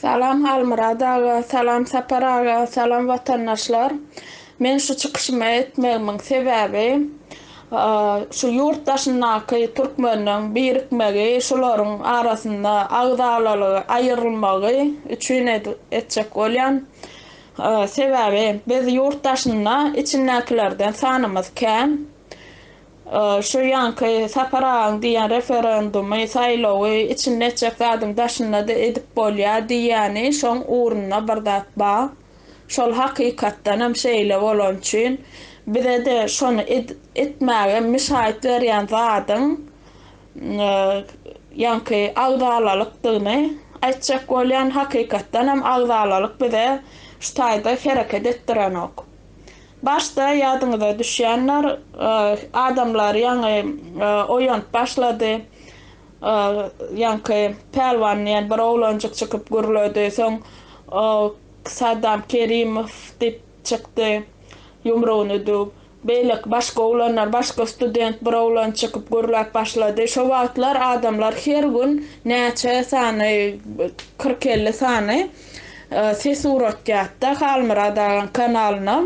Salam Halmuradağa, salam Saparağa, salam vatandaşlar. Men şu çıkışımı etmeğimin sebebi şu yurttaşındaki Türkmenlerin birikmegi, şuların arasında ağdalığı ayrılmağı üçün etcek olan sebebi biz yurttaşında içindekilerden sanımız ken şu yankı Saparağın diyen referendumu saylovu için neçek zadım daşında da edip bolya diyeni şon uğruna bardat ba. Şol hakikatten hem şeyle olan için bize de şonu etmeye müsait veren zadım yankı ağdalalıktığını açacak olan hakikatten hem ağdalalık bize şu tayda hareket ettiren ok. Başta yadınıza düşenler adamlar yani oyun başladı. Yani pelvan yani bir oğlancık çıkıp gürledi. Son Saddam Kerimov dip çıktı. Yumruğunu du. Beylik başka oğlanlar, başka student bir oğlan çıkıp gürlep başladı. Şu vaatlar adamlar her gün neçe sani 40-50 sani ses uğratyattı. Halmıradağın kanalına.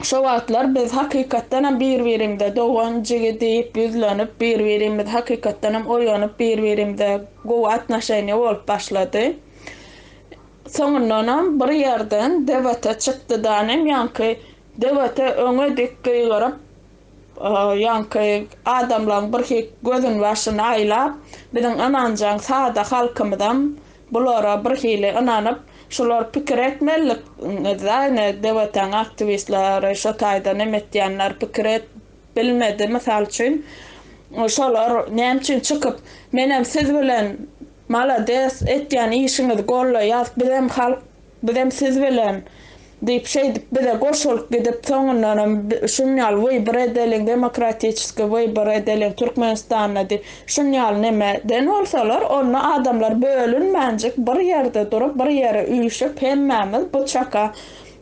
Şu vaatlar biz hakikaten bir-birimde doğancığı deyip yüzlenip bir-birimde hakikaten oyanıp bir-birimde guvat naşayını olup başladı. Sonundan bir yerden devlete çıktı danem yankı devlete öne dikkeyi görüp yankı adamların bir gözün başını aylap bizim anancağın sağda halkımdan bulara bir hile ananıp şular pikir etmelik ne devletin aktivistleri şu tayda nemetyenler pikir et bilmedi misal için şular ne için çıkıp menem siz bilen malades etyen işiniz golla yaz bizim halk bizim siz bilen deyip şey bize koşulup gidip sonundan şunyal vıybır edelim demokratiçiski vıybır edelim Türkmenistan'la deyip şunyal neme den olsalar onu adamlar bölünmencik bir yerde durup bir yere uyuşup hemmemiz bıçaka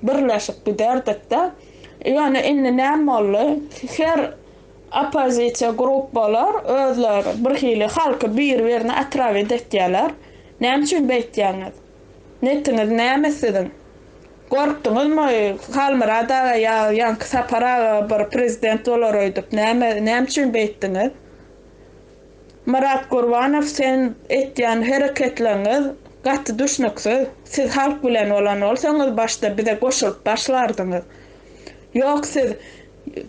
birleşip giderdik de yani inni nem oldu her opozisiya gruppalar özler bir hili halkı bir verine atrav edetdiler nem için beytiyeniz netiniz nemesisin korktunuz mu? Halmıradağ ya yankı Saparağa bir prezident olur öydüp ne için beyttiniz? Murat Gurbanov sen etyen hareketleriniz gatı düşnüksüz. Siz halk bilen olan olsanız başta bize koşulup başlardınız. Yok siz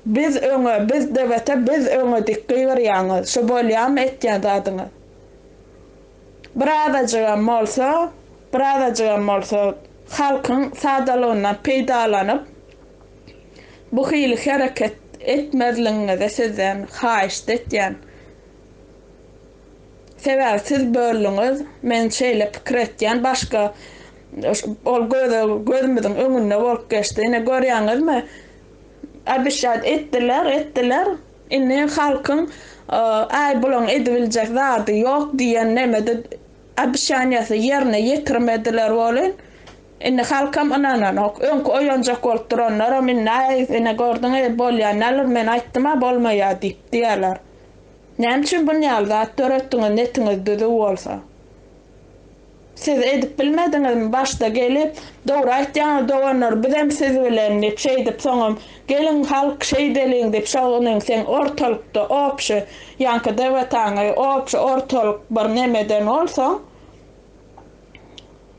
biz devlete biz öňe dikki berýäňiz. Şu bolýam etýän zadynız. Birazajygam bolsa halkın sadalığından peýdalanıp bu hili hareket etmezliğinize sizden haýyş etýän. Sebäbi siz bölüňiz, men şeýle pikir etýän başga ol gözümizin öňünde bolup geçdi. Ine görýäňizmi? Abişat etdiler. Ine halkın ay bulan edibiljek zady ýok diýen nemede abişanyasy ýerine ýetirmediler bolyn. Ine halkam ananan ok. Öňkü oýanjak bolup duranlar minna ine gördüňiz bolýanlar men aýtdyma bolmaýar diýerler. Näme üçin bunu ýalda töretdiňiz netiniz düzü bolsa? Siz edip bilmediňizmi başda gelip dogry aýtýaňyz doganlar bizem siz bilen şey edip soňam gelin halk şey deliň dep şoňyň sen ortalykda opşy ýanky dewletaňy opşy ortalyk bir nemeden bolsa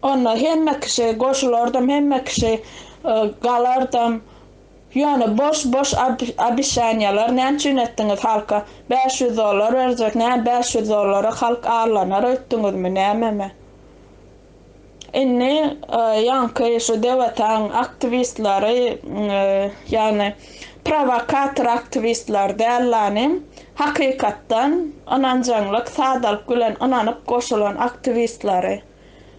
onda hemme kişi goşulardam hemme kişi galardam yani boş abişanyalar näme üçin etdiňiz halka $500 berjek näme $500 halk ağlanar ötdiňizmi näme inni yankı şu devletin aktivistleri yani provokator aktivistler derlenim hakikatten anancanlık sadalık gülen ananıp koşulan aktivistleri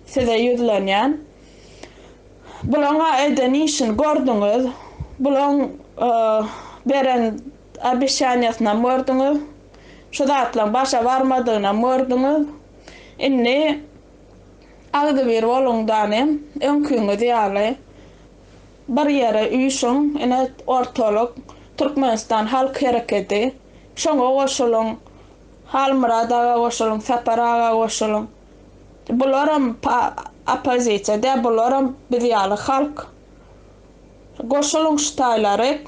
size yüzlenyen bulana eden işin gördünüz bulan beren abişanyasına mördünüz şu zatlan başa varmadığına mördünüz inni ağdı bir olundanem önküňi diýerler bir ýere üýşüň ene ortalyk Türkmenistan halk hareketi şoňa goşulyň Halmyradağa goşulyň Saparağa goşulyň bularam opposition de bularam bidyala halk goşuluştayları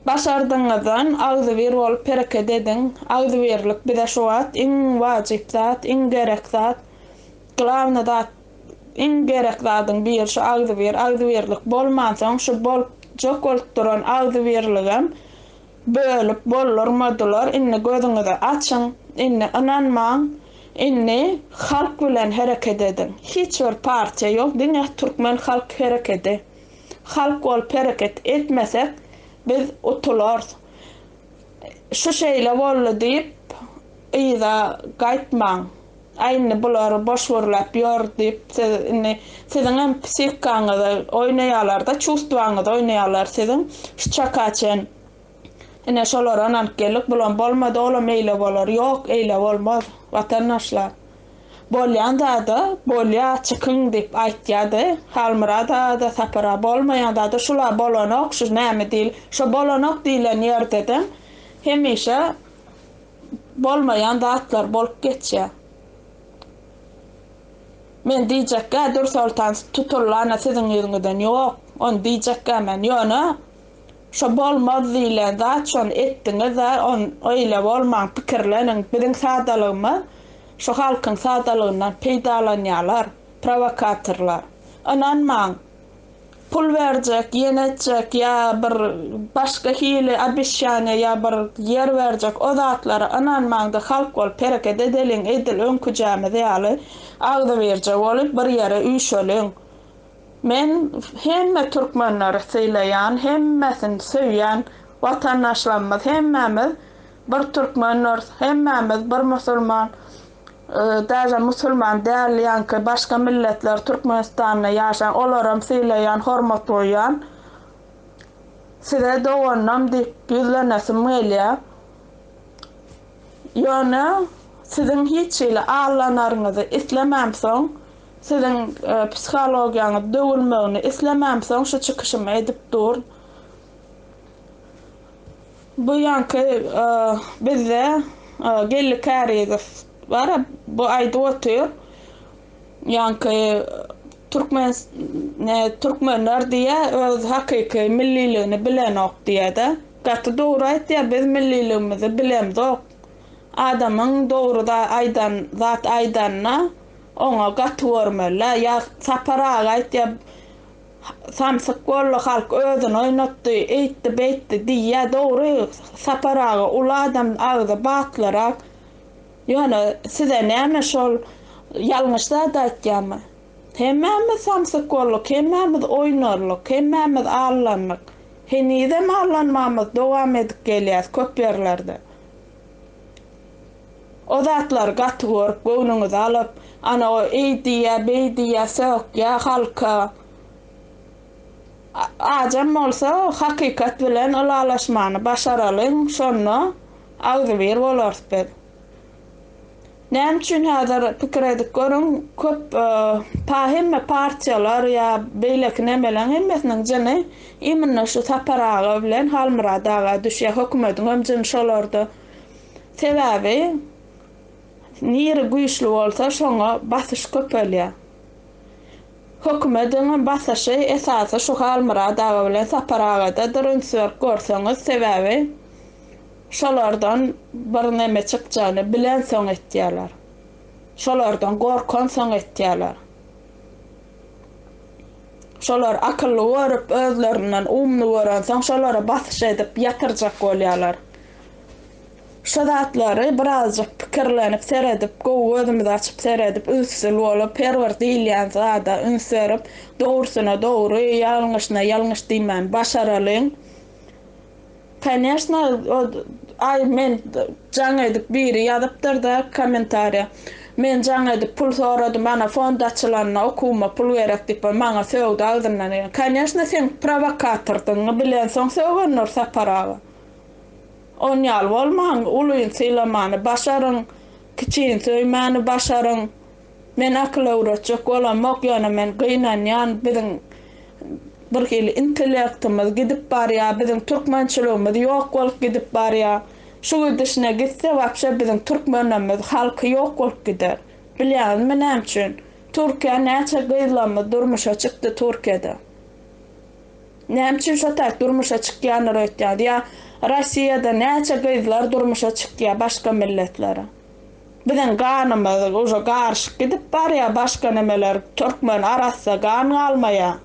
başardığından ağzı bir ol perke dedin ağzı verlik bir de şu at in vacip zat in gerek zat glavna da in gerek zadın bir şu ağzı verlik bolmansan şu bol çok olduran ağzı verligem bölüp bollar modular inni gözünü de açın inni ananman inni halk bilen hareket edin hiç bir partiya yok dinle Türkmen halk hareketi halk ol hareket etmesek biz otular şu şeyle bollu deyip iyida gaytman aynı bular boş vurulap yor deyip sizin hem psikanıda oynayalar da çustvanıda oynayalar sizin çakaçen ine şolar anan gelip bulan bolmadı oğlum eyle bolar yok eyle olmaz vatandaşlar bolyan da bolya çıkın deyip aytyadı halmıra da sapara bolmayan da şula bolanok şu näme değil şu bolanok diýilen yer dedim hemişe bolmayan da atlar bolup geçýär men diýjekkä dur sultan tutulana sizin ýeriniňden ýok on diýjekkä men ýöne şu bolmaz diýilen zat şonu etdiňiz on öýle bolmaň pikirleniň biziň sadalygymyz şu halkyň sadalygyndan peýdalanýarlar provokatorlar ananmaň pul berjek ýenetjek ýa bir başga hile abişýany ýa bir yer berjek o zatlary ananmaňda halk bol pereket edeliň edil öňküjämi diýaly agdy berjek bolup bir ýere üýşeliň men hemme türkmenleri söýleýän hemmesini söýýän watandaşlarymyz hemmemiz bir türkmenler hemmemiz bir musulman daja musulman däl başga milletler Türkmenistanda ýaşaýan olaram söýleýän hormat goýan size dowannam diýip ýüzlenesim gelýär ýöne sizin hiç ile ağlanaryňyzy islememsoň sizin psihologiýaňyz döwülmegini islememsoň şu çykyşymy edip dur bu ýanky bizde gelli käriýedir var bu aýda otur ýanky Türkmenler diýe öz hakyky milliligini bilenok diýe-de gatdy dogry aýtdy biz milliligimizi bilemzok adamyň dogruda aýdan zat aýdanna oňa gatdy görmeli ýa saparaga aýtdy samsyk bolly halk özüni oýnatdy eýtdi beýtdi diýe dogry saparaga ul adam agdy batlarak ýöne size näme şol ýalňyşda da aýtýarmy hemmemiz samsyk bolluk hemmemiz oýnarlyk hemmemiz allanlyk henizem allanmamyz dowam edip gelýär köp ýerlerde o zatlar gatdy görüp göwnüňizi alyp ana o eýdiýä beýdiýä sökýä halka ajam bolsa hakykat bilen alalaşmany başaralyň şonu agdy bir bolarsyz näme üçin häzir pikir edip görüň köp hemme partiýalar ýa beýlek nemeleň hemmesiniň jyny imine şu saparaga bilen halmyradaga düşýär hökümetiň ömjün şolardy sebäbi niri güýçli bolsa şoňa basyş köpelýär hökümetiň basyşy esasy şu halmyradaga bilen saparaga da dürünsür görseňiz sebäbi şolardan bir näme çykjany bilen soň etýärler. Şolardan gorkan soň etýärler. Şolar akylly görüp özlerinden umny gören soň şolara basyş edip ýatyrjak bolýarlar. Şu zatlary birazjyk pikirlenip seredip gözümizi açyp seredip ünsüz bolup perwer diýilýän zada ünsürip dogrusyna dogry ýalňyşyna ýalňyş diýmän başaralyň конечно men jaňa edip biri ýazypdyr da kommentariýa men jaňa edip pul soradym mana fond açylanna okuma pul gerek diýip maňa söwdi aldymdan конечно sen provokatordyň bilen soň söwgenler saparaga on ýal bolmaň ulyň sylamany başaryň kiçiň söýmäni başaryň men akly öwretjek bolamok ýöne men gynanýan biziň bir hili intellektimiz gidip barýar biziň türkmençiligimiz ýok bolup gidip barýar şu gidişine gitse wapşe biziň türkmenlerimiz halky ýok bolup gider bilýärmi näme üçin Türkiye neçe kıyılanma durmuşa çıktı Türkiye'de. Nemçin şotak durmuşa çıkyanlar ötüyordu ya Rusya'da neçe kıyılar durmuşa çıkıyor başka milletlere. Bizden kanımız uca karşı gidip var ya başka nemeler Türkmen arası kan almaya.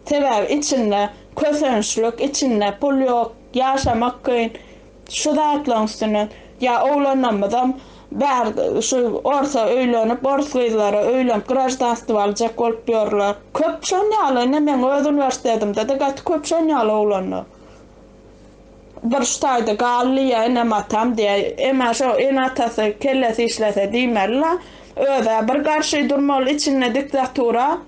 Sebep içinde kösönçlük, içinde pul yok, yaşamak kıyın. Şu dağıtlansının ya oğlanamadım. Şu orta öğlenip, orta kıyılara öğlenip, grajdanstı alacak olup diyorlar. Köp şönyalı, ne ben öz üniversitedimde de gat köp şönyalı oğlanı. Bir şutaydı galliya enem atam diye, ema şu en atası kellesi işlese deymerla, öde bir karşı durmalı içinde diktatura,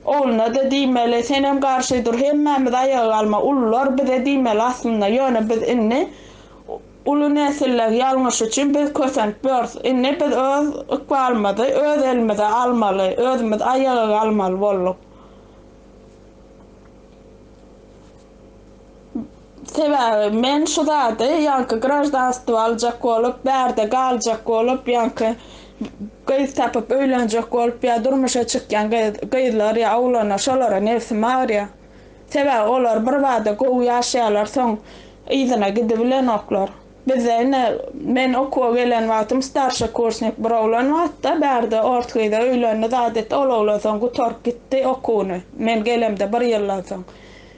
oğluna da deymeli, senem karşı dur, hemmemiz ayağı alma, ullar bize deymeli aslında, yani biz inni, ulu nesiller yanlış için biz kösent börz, inni biz öz ıkvalmadı, öz elimize almalı, özümüz ayağı almalı bolluk. Sebebi men şu dadı, yankı grajdanstı alacak olup, berde kalacak olup, yankı kıyız tapıp öğlenecek olup, ya durmuşa çıkken kıyızlar ya oğlana şolara nefsi var ya. Sebebi olar bir vada kovu yaşayalar son izine gidebilen oklar. Bize ne, men okuğa gelen vaatım starşa kursnik bir oğlan vaatta, berde ortkıyda öğlenine zadet oğlan son kutork gitti okuğunu. Men gelemde bir yıldan son.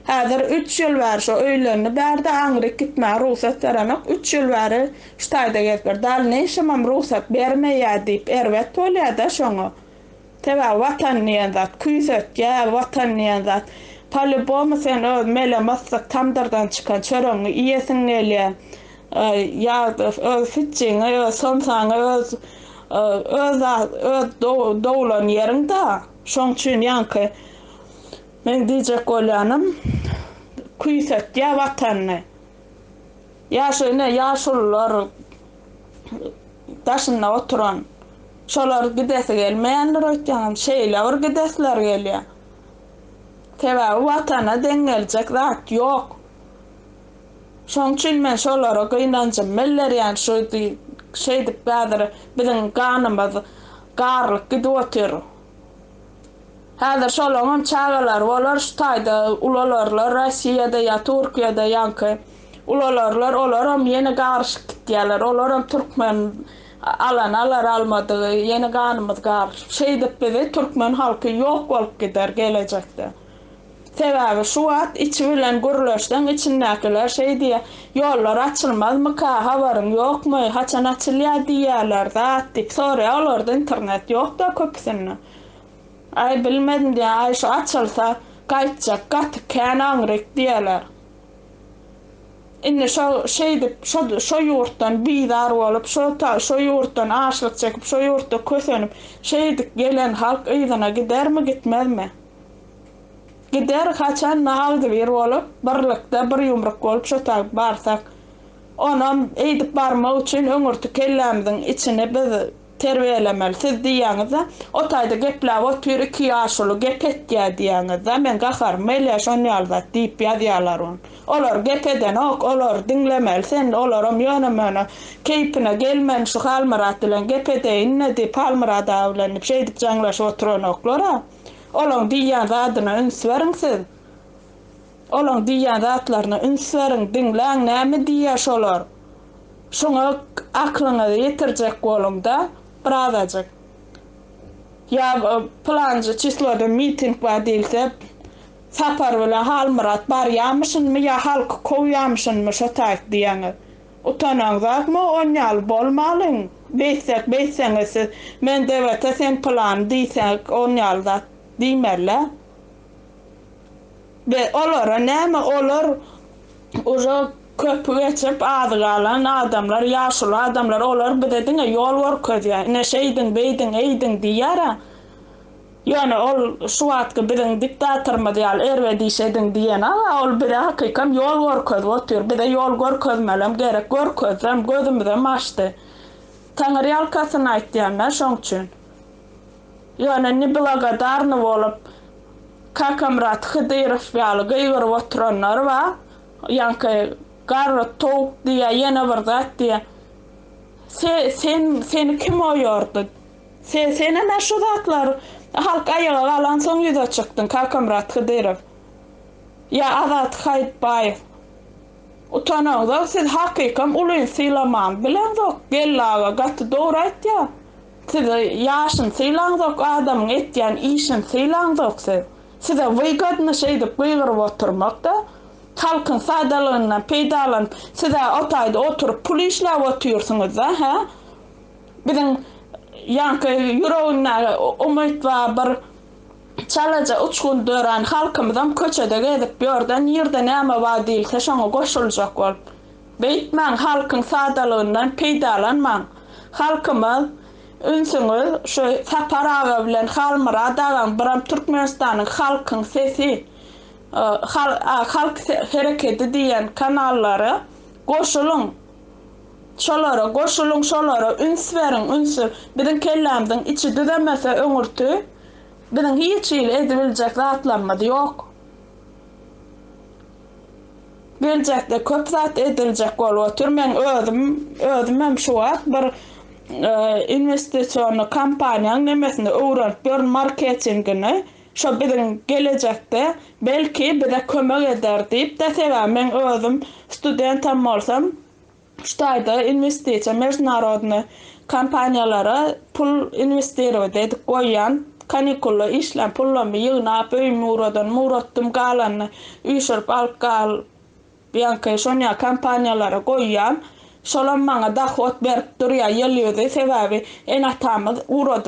Hazır 3 yıl var şu öğlenini berde Angrik gitme ruhsat veremek 3 yıl var ştayda geçer dal ne işemem ruhsat vermeye deyip ervet oluyor da şunu teva vatan niyandat küyset ya vatan niyandat palı boğma sen öz mele masak tamdardan çıkan çörünü iyesin neyle ya öz fitçin öz somsan öz doğulan yerinde şun için yankı men diyecek olanım küyset ya vatanını yaşlılar taşına oturan şolar gidesi gelmeyenler ötüyanım şeyler gidesler geliyor teva vatana dengelecek zat yok şun için men şolara kıyınancım meller yani şu şeydi kadar bizim kanımız karlık gidiyor. Hazır şolongam çağalar olar ştayda ulalarlar Rusya'da ya Türkiye'de yankı ulalarlar olaram yeni karşı gittiler olaram Türkmen alar almadı yeni kanımız karşı şeyde bize Türkmen halkı yok olup gider gelecekte. Sebebi şu at içi bilen gürleşten içindekiler şey diye yollar açılmaz mı ka havarın yok mu haçan açılıyor diyorlar da attık sonra olurdu internet yok da köpsünü. Ay bilmedim diye ay şu açılsa kaçacak kat kenangrek diyorlar. İnne şu şeydi şu yurttan bidar olup şu yurttan açlık çekip şu yurtta kösönüp şeydi gelen halk iyidana gider mi gitmez mi? Gider kaçan nağıldı bir olup birlikte bir yumruk olup şu tak barsak onu eydip barma için öngürtü kellemizin içine biz terbiyelemeli siz diýäňizde o taýda gepler o tür 2 ýaşly gep etdiýär diýäňizde men gakarym meýle şonu ýalda diýip ýazýarlar onu. Olar gep eden ok, olar dinlemeli sen olaram ýönemene keypine gelmen şu halmarat bilen gep edeýin ne diýip halmarada bilen şey diýip jaňlaş oturan oklara. Olaň diýýän zadyna üns beriň siz. Olaň diýýän zatlaryna üns beriň dinläň näme diýýär şolar. Şoňa aklyňa ýetirjek bolumda Pravacak. Ya plancı çisloda miting var değilse sapar bilen halmırat bar yamışın mı ya halk koyyamışın mı şatak diýäňiz. Utananzak mı onyal bolmalın. Beýseniz men dewete sen plan diýsek onyalda diýmerler. Ve olara näme olar oja köpü geçip adı kalan adamlar, yaşlı adamlar olar bir dediğine yol var kötüye. Ne şeydin, beydin, eydin diyara. Yani ol şu atkı birin diktatör mı diyal ervediyseydin diyen ama ol bir de hakikam yol var kötü otur. Bir de yol var kötümelem gerek var kötüm gözümü de maçtı. Tanrı yalkasını ait diyenler şon için. Yani ne bilaga darnı olup kakamrat hıdırıf yalı gıyır oturanlar var. Yankı garra toğuk diye yine bir zat diye seni kim oyordu? Seni ne şu zatlar Halk ayağa kalan son yüze çıktın Kakamrat Kıdırov. Ya Azat Kayıtbayev. Utanağda siz hakikam uluyun silaman. Bilen yok gellağa gatı doğrayt ya. Siz yaşın silan yok adamın etyen işin silan yok siz. Size vıygadını şeydip bıygırıp oturmakta. Halkın sadalığından peydalan size otayda oturup pul işler otuyorsunuz da ha. Bizim yankı yüreğine umut var bir çalaca uçkun dören halkımızdan köçede gezip börden yerde näme var değilse şoňa goşuljak bolup. Beýtmäň halkyň sadalığından peýdalanmaň. Halkymyz ünsüňiz şu saparaga bilen halmyra dagan biram Türkmenistanyň halkyň sesi halk hereketi diýen kanallary goşulun. Şolara goşulun şolara üns beriň ünsü biziň kellämizden içi düzemese öňürtü biziň hiç edibiljek zatlanmady ýok. Gelecekde köp zat ediljek bolup otur. Men özüm hem şu wagt bir investisiýonly kampaniýaň nemesini öwrenip bir marketingini şo biziň gelecekde belki bize kömek eder diýip de sebäp men özüm studentam bolsam ştaýda investisiýa международный kampaniýalara pul investirowat edip goýan kanikulla işlem pullamy ýygnap öýmuradan muratdym galanny üýşürip alyp gal bianka şoňa kampaniýalara goýan şolam maňa dahot berip durýar ýylýardy sebäbi enatamyz urad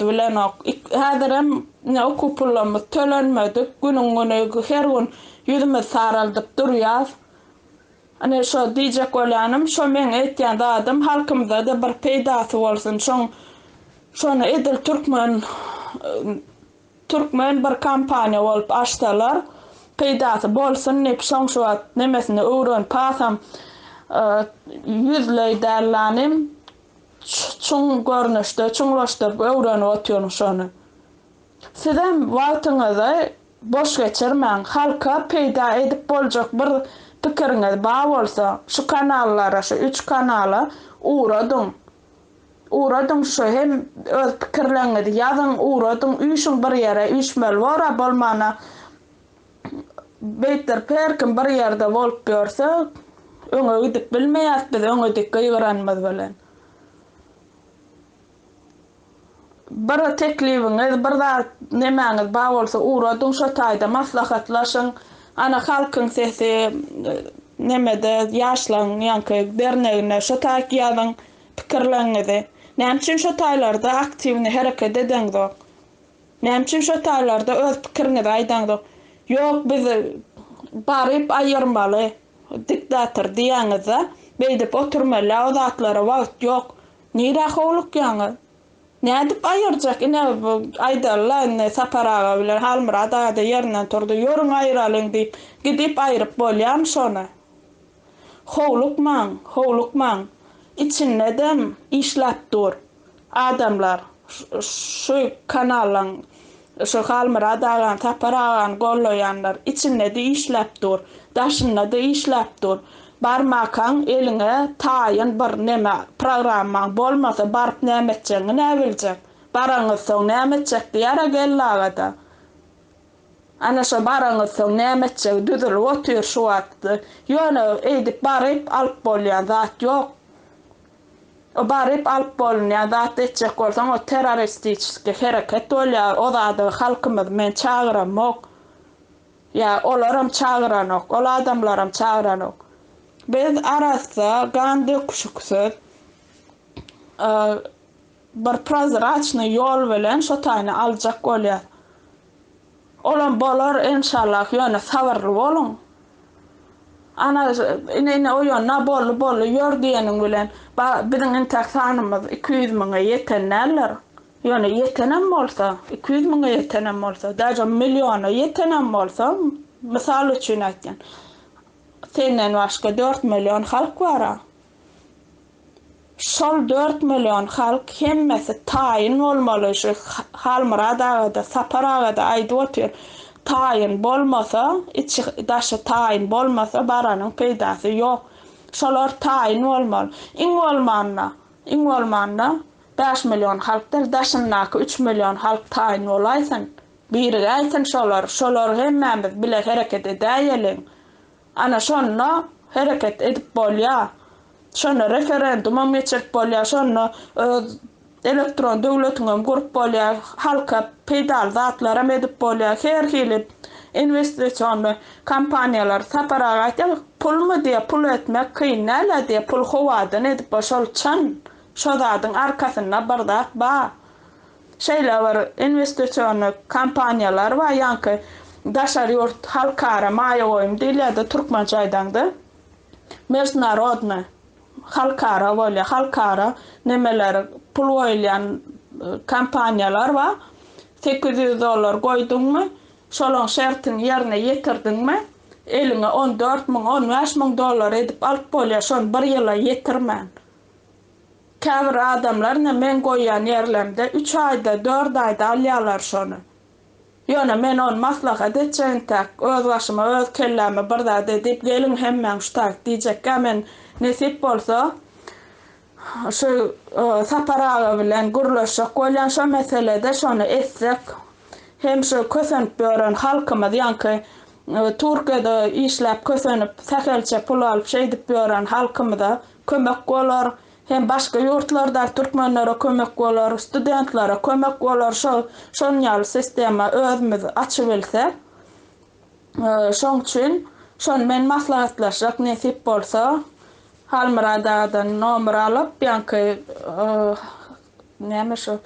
bilen ok häzirem ne oku pullamy tölenmedi günüňe her gün ýüzüme saraldyp durýar. Ana şo diýjek bolanym şo men etýän adam halkymyzda da bir peýdasy bolsun şonu edil Türkmen bir kampaniýa bolup açdylar. Peýdasy bolsun nep şoň şu nemesini öwrenip pasam yüzlöý dällanym çoň görnüşde çoňlaşdyryp öwrenip otýarum şonu. Sizem wagtyňyzy boş geçirmäň, halka peýda edip boljak bir pikiriňiz bar bolsa şu kanallara, şu 3 kanala uğradyň şu hem öz pikirleňizi ýazyň, uğradyň üýşüň bir ýere üýşmeli wara bolmana beýter perkim bir ýerde bolup ýörse öňe gidip bilmeýärsiz, öňe dik ýyranmaz bilen. Bir teklibiňiz, bir da nemäňiz bar bolsa uğradyň şu taýda maslahatlaşyň. Ana halkyň sesi nemede ýaşlaryň ýanky dernegine şu taýk ýazyň pikirleňizi. Näme şu taýlarda aktivni hereket edeňiz? Näme şu taýlarda öz pikiriňizi aýdaňyz? Ýok biz baryp aýyrmaly diktator diýäňiz, beýdip oturmaly o zatlara wagt ýok. Nire howluk ýaňyz? Nädip aýyrjak? Ine aýdallar ne saparaga bilen halmyra da ýerinden turdy. Ýörüň aýralyň diýip gidip aýryp bolýan şonu. Howlukmaň. İçinnedem işläp dur. Adamlar şu kanallaň şu halmyra dagan saparagan golloýanlar içinde de işläp dur. Daşynda da işläp dur. Barmakaň eliňe taýyn bir neme programmaň bolmasa barp näme etjeňi näbiljek. Baraňyz soň näme etjek diýär gellagada. Ana şo baraňyz soň näme etjek düzülip otur şu wagtda. Ýöne edip baryp alyp bolýan zat ýok. O baryp alyp bolýan zat etjek bolsaň o terroristik hereket bolýar. O zady halkymyz men çagyramok. Ya olaram çagyranok, ol adamlaram çagyranok. Biz arasda gandy kuşuksuz bir prozraçny ýol bilen şo taýny aljak bolýar. Olan bolar inşallah ýöne sabarly bolun. Ana ine o ýöne bolly ýör diýeniň bilen biziň intaksanymiz 200 000 ýetenler. Ýöne ýetenem bolsa, 200 000 ýetenem bolsa, daja milliona ýetenem bolsa, misal üçin aýtýan. Senden başga 4 milyon halk var. Şol 4 milyon halk hemmesi taýyn bolmaly şu halmyra da saparaga da aýdyp otur. Taýyn bolmasa, içi daşy taýyn bolmasa baranyň peýdasy ýok. Şolar taýyn bolmaly. Iň bolmanna 5 milyon halklar daşınnak 3 milyon halk tayin olaysın. Biri aytın şolar hemmemiz bile hareket edäýeli. Ana şonna hareket edip bolýa. Şonna referendumam geçirip bolýa, şonna elektron döwletiňem gurup bolýa, halka peýdal zatlaram edip bolýa, her hili investisiýonly kampaniýalar saparaga aýtýar, pulmy diýe pul etmek kyn näle diýe pul howadan edip şol çan şo zadyň arkasyna barda ba. Şeýle var investisiýonly kampaniýalar we ýanky daşary ýurt halkara maýa goýum diýilýärdi türkmençe aýdanda. Международный halkara bolýa, halkara nemeler pul goýulýan kampaniýalar we $800 goýdunmy, şolaň şertini ýerine ýetirdiňmi, eliňe $14.000-15.000 edip alyp bolýar, şonu bir ýyla ýetirmän. Käbir adamlar men goýýan ýerlemde 3 aýda, 4 aýda alýarlar şonu. Ýöne men onu maslahat etjän tak, öz başyma, öz kelläme bir zat edip gelin hemmeň şutak diýjek, men nesip bolsa şu saparaga bilen gurlaşak bolýan şo meselede şonu etsek, hem şu kösenip ýören halkymyz ýanky Türkiýede işläp kösenip sähelçe pul alyp şeýdip ýören halkymyza kömek bolar. Hem başga ýurtlarda türkmenlere kömek bolar, studentlara kömek bolar. Şonýal sistema özümiz açyp bilsek. Şoň üçin şonu men maslahatlaşak nesip bolsa Halmyradadan nomer alyp ýanky näme şu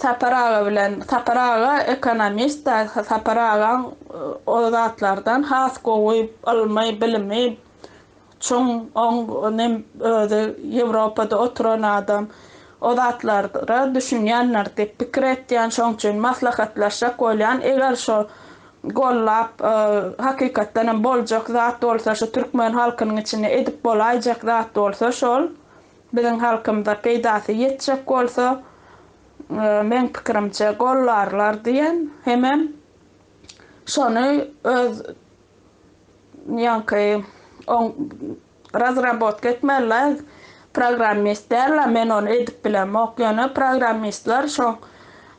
Saparaga bilen Saparaga ekonomist Saparaga o zatlardan has goýup almaý bilmeýip çoň nem Ýewropada oturan adam o zatlara düşünýänler diýip pikir etýän, şoň üçin maslahatlaşak bolýan. Eger şo gollap hakykatdan hem boljak zat bolsa, şu türkmen halkynyň içine edip bolaýjak zat bolsa, şol biziň halkymyza peýdasy ýetjek bolsa, men pikirimçe gollarlar diýen hemem şonu öz ýanky razrabotka etmeler programmistler, men onu edip bilen okýany programmistler şo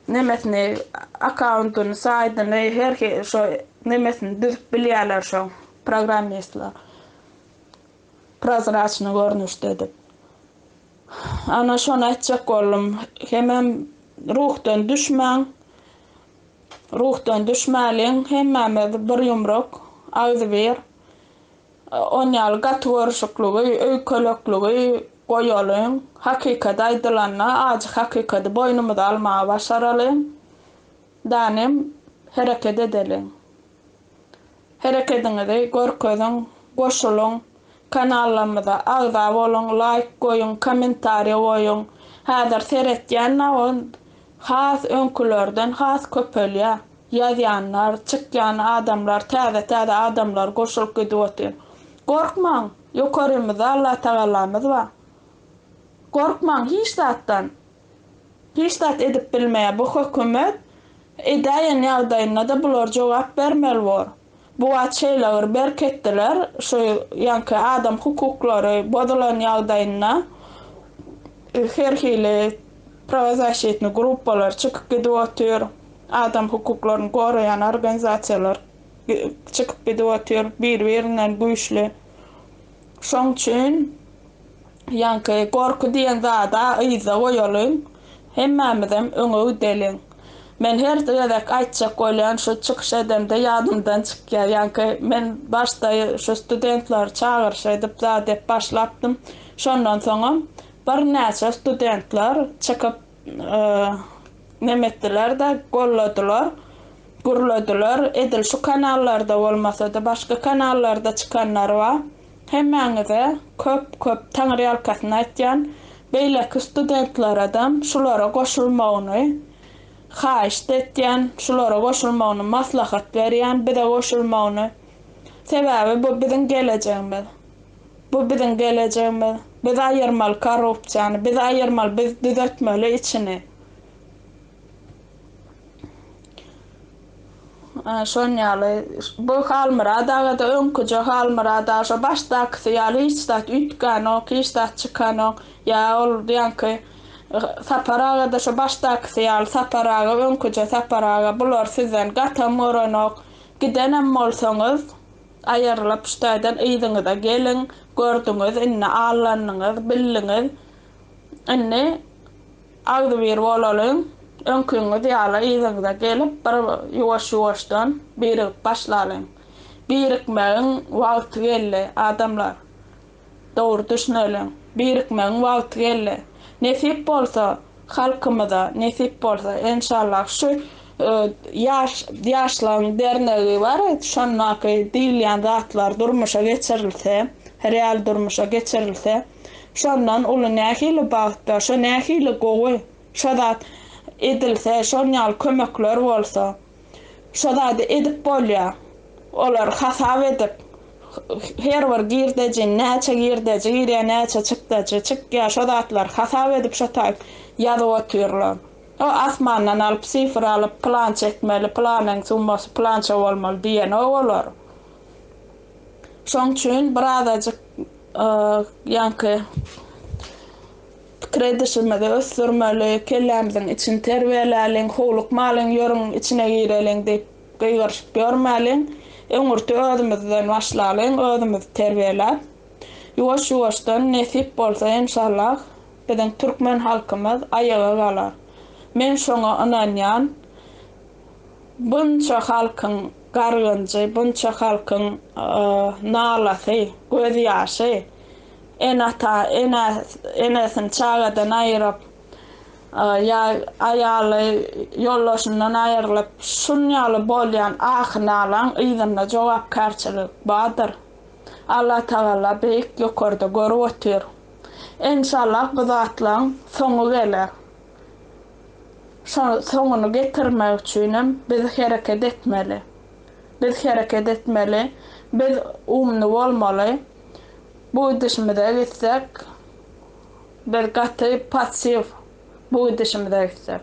nemesini akkauntyny saýdyny her şo nemesini düzüp bilýärler şo programmistler. Prozraçny görnüşde edip. Ana şonu aýtjak boldum, hemem ruhdan düşmäliň hemmemiz bir ýumrak agzy ber. Onýal gatworşyklygy, öýkelekliги goýalyň, hakykat aýdylanna ajy hakykaty boýnumyza almaga başaralyň. Danem hereket edeliň. Hereketiňizi görkeziň, goşulyň, kanallarymyza agza boluň, like goýun, kommentariýa goýun. Häzir seretýän has öňkülerden has köpelýär. Ýazýanlar, çykýan adamlar, täze adamlar goşulyp gidýär. Gorkmaň, ýokarymyzda Allah Taalamyz bar. Gorkmaň hiç zatdan. Hiç zat edip bilmeýär. Bu hökümet edäýän ýagdaýynda da bular jogap bermeli bor. Bu açylar berketdiler, şu ýanky adam hukuklary bozulan ýagdaýynda her hili pravazashyetni gruppalar çykyp gidýär. Adam hukuklaryny goraýan organizasiýalar çykyp gidýär, bir-birinden güýçli. Şoň üçin ýanky gorky diýen zada ýyza goýalyň, hemmemizem öňe ödeliň. Men her döwlet aýtjak bolýan şu çykyş edemde ýadymdan çykýar. Ýanky men başda şu studentler çağırşydyp zat başlapdym. Şondan soňra bir näçe studentler çykyp nemetdiler da golladylar, gurladylar. Edil şu kanallarda bolmasa da başga kanallarda çykanlar bar. Hemmeňize köp taňry ýalkasyny aýtýan beýleki studentler adam şulara goşulmagyny haýyş etýän, şulara goşulmagyny maslahat berýän, bize goşulmagyny. Sebäbi bu biziň geleceğimiz. Bu biziň geleceğimiz. Biz aýyrmaly korrupsiýany, biz aýyrmaly, biz düzeltmeli içini. Şonýaly bu Halmyradaga da öňküje Halmyrada şo başdaky ýaly hiç zat ütgän ok, hiç zat çykan ok. Ya ol ýanky Taparaga da şu baştak siyal taparaga önküce taparaga bular sizden gata moronok gidenem molsoňuz ayarlap ştaýdan ýygyňyza gelin gördüňiz inne allanyňyz billiňiz inne agdy bir bolalyň önküňiz ýaly ýygyňyza gelip bir ýuwaş-ýuwaşdan birikip başlalyň. Birikmegiň wagty geldi adamlar. Dogry düşünelim. Birikmegiň wagty geldi. Nesip bolsa halkymyza, nesip bolsa inşallah şu yaşlaryň dernegi bar, şonnaky diýilýän zatlar durmuşa geçirilse, real durmuşa geçirilse, şondan uly nähili bagtda, şu nähili gowy, şu zat edilse, şonýal kömekler bolsa, şu zat edip bolýar. Olar hasap edip her bir girdeji, näçe girdeji, ýa näçe çykdaji, çykýa şo zatlar hasap edip şo taýp ýazyp otyrlar. O asmandan alyp sifir alyp plan çekmeli, planyň summasy plança bolmaly diýen o bolar. Şoň üçin birazajyk ýanky kredişimizi ösdürmeli, kellämiziň içini terbiýeleliň, howluk malyň ýörüň içine gireliň diýip gygyrşyp görmäliň. Öňürti özümizden başlalyň, özümizi terbiýelep, ýuwaş-ýuwaşdan nesip bolsa inşallah biziň türkmen halkymyz ayaga galar. Men şoňa inanýan, bunça halkyň gargynjy, bunça halkyň nalasy, göz ýaşy, enesini çagadan aýryp, ayaly ýollaşyndan aýrylyp şunýaly bolýan ahnalan ýygyna jogapkarçylyk bardyr. Allah Taala beýik ýokarda görüp otyr. İnşallah bu zatlaryň soňu geler. Soňuny getirmek üçin biz hereket etmeli. Biz hereket etmeli. Biz umny bolmaly. Bu dişimize gitsek, bir gaty pasiv bu dişimize gitsek.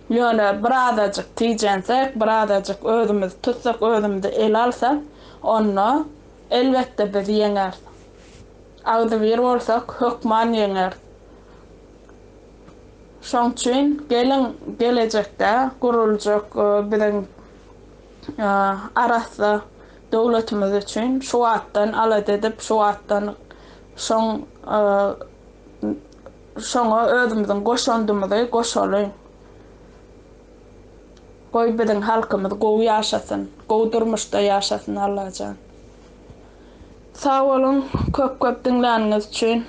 Ýöne birazajyk tiýjensek, birazajyk özümizi tutsak, özümizi el alsak, onu elbette biz ýeňer. Agdy bir bolsak, hökman ýeňer. Şoň üçin gelecekde guruljak biziň arasda dowlatymyz üçin şu wagtdan alad edip, şu wagtdan şoňa özümiziň goşandymyzy goşalyň. Goý biziň halkymyz gowy ýaşasyn, gowy durmuşda ýaşasyn Allahyjan. Sağ olun, köp dinläniňiz üçin.